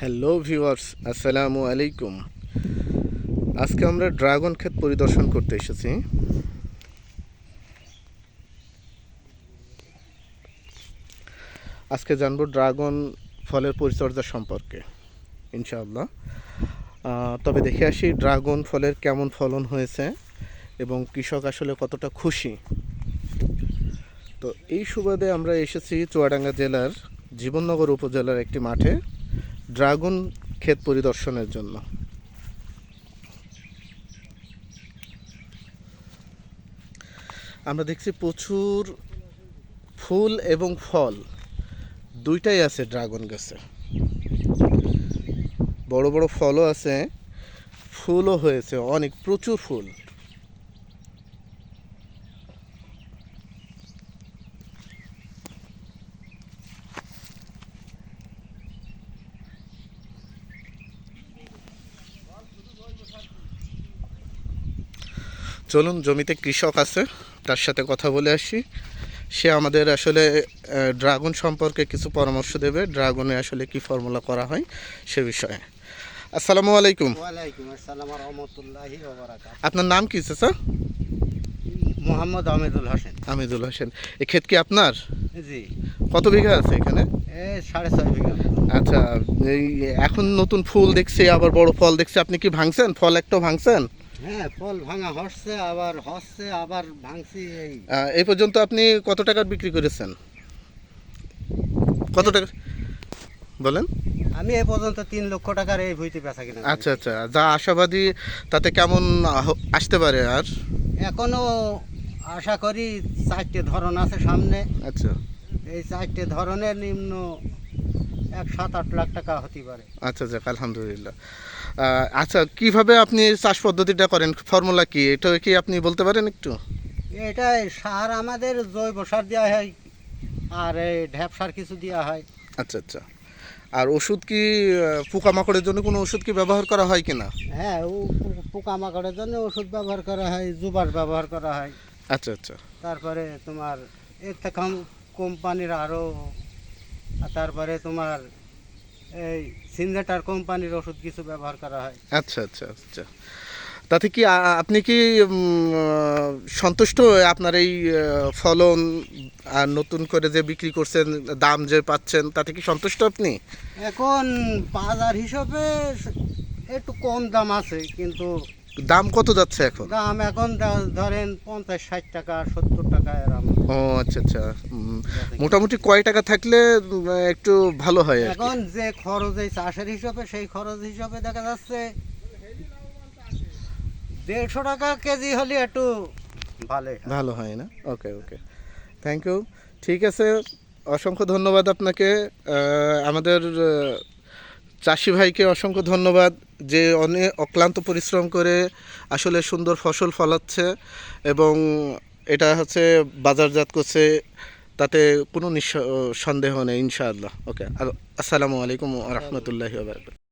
Hello viewers, আসসালামু আলাইকুম। আজকে আমরা ড্রাগন ক্ষেত পরিদর্শন করতে এসেছি। আজকে জানবো ড্রাগন ফলের পরিচর্যা সম্পর্কে ইনশাআল্লাহ। তবে দেখে আসি ড্রাগন ফলের কেমন ফলন হয়েছে এবং কৃষক আসলে কতটা খুশি। তো এই সুবাদে আমরা এসেছি চুয়াডাঙ্গা জেলার জীবননগর উপজেলার একটি মাঠে ড্রাগন ক্ষেত পরিদর্শনের জন্য। আমরা দেখছি প্রচুর ফুল এবং ফল দুইটাই আছে ড্রাগন গাছে। বড় বড় ফলও আছে, ফুলও হয়েছে, অনেক প্রচুর ফুল। চলুন, জমিতে কৃষক আছে, তার সাথে কথা বলে আসি। সে আমাদের আসলে ড্রাগন সম্পর্কে কিছু পরামর্শ দেবে, ড্রাগনে আসলে কি ফর্মুলা করা হয় সে বিষয়ে। আসসালামু আলাইকুম। ওয়ালাইকুম আসসালাম ওয়া রাহমাতুল্লাহি ওয়া বারাকাতুহু। আপনার নাম কি চাচা? মোহাম্মদ আমিদুল হোসেন। আমিদুল হোসেন। এই ক্ষেত কি আপনার? জি, কত বিঘা আছে এখানে? 6.5 বিঘা। আচ্ছা, এই এখন নতুন ফুল দেখছি, আবার বড় ফল দেখছি, আপনি কি ভাঙছেন? ফল একটাও ভাঙছেন? হ্যাঁ, ফল ভাঙা হচ্ছে, আবার ভাঙছি। এই পর্যন্ত আপনি কত টাকার বিক্রি করেছেন? কত টাকা বলেন? আমি এই পর্যন্ত 3 লক্ষ টাকার এই ভুইতে বেচা কিনা করেছি। আচ্ছা আচ্ছা, যা আশাবাদী তাতে কেমন আসতে পারে আর? এখনো আশা করি 4টে ধরন আছে সামনে। আচ্ছা এই 4টে ধরনের নিম্ন 7-8 লাখ টাকা হতে পারে। আচ্ছা, যাক আলহামদুলিল্লাহ। আচ্ছা, কিভাবে আপনি চাষ পদ্ধতিটা করেন? ফর্মুলা কি, এটা কি আপনি বলতে পারেন একটু? এটাই সার, আমাদের জৈব সার দেওয়া হয়, আর এই ঢ্যাপ সার কিছু দেওয়া হয়। আচ্ছা আচ্ছা। আর ওষুধ কি, পোকামাকড়ের জন্য কোনো ওষুধ কি ব্যবহার করা হয় কিনা? হ্যাঁ, পোকামাকড়ের জন্য ওষুধ ব্যবহার করা হয়, জুবার ব্যবহার করা হয়। আচ্ছা আচ্ছা। তারপরে তোমার এর থেকে কোম্পানির আরও, তারপরে তোমার এই সিনজেটার কোম্পানির ওষুধ কিছু ব্যবহার করা হয়। আচ্ছা আচ্ছা আচ্ছা। তাতে কি আপনি কি সন্তুষ্ট আপনার এই ফলন আর নতুন করে যে বিক্রি করছেন, দাম যে পাচ্ছেন, তাতে কি সন্তুষ্ট আপনি? এখন বাজার হিসাবে একটু কম দাম আছে, কিন্তু দাম কত যাচ্ছে এখন? দাম এখন ধরেন 50-60 টাকা, 70 টাকা এরকম। ও আচ্ছা আচ্ছা। মোটামুটি কয় টাকা থাকলে একটু ভালো হয় আর কি? এখন যে খরচ, এই চাষের হিসাবে, সেই খরচ হিসাবে দেখা যাচ্ছে 150 টাকা কেজি হলে একটু ভালো হয় না? ওকে ওকে, থ্যাংক ইউ। ঠিক আছে, অসংখ্য ধন্যবাদ আপনাকে। আমাদের চাষি ভাইকে অসংখ্য ধন্যবাদ, যে অনেক অক্লান্ত পরিশ্রম করে আসলে সুন্দর ফসল ফলাচ্ছে এবং এটা হচ্ছে বাজারজাত করছে, তাতে কোনো সন্দেহ নেই ইনশাআল্লাহ। ওকে, আসসালামু আলাইকুম ওয়া রাহমাতুল্লাহি ওয়া বারাকাতুহু।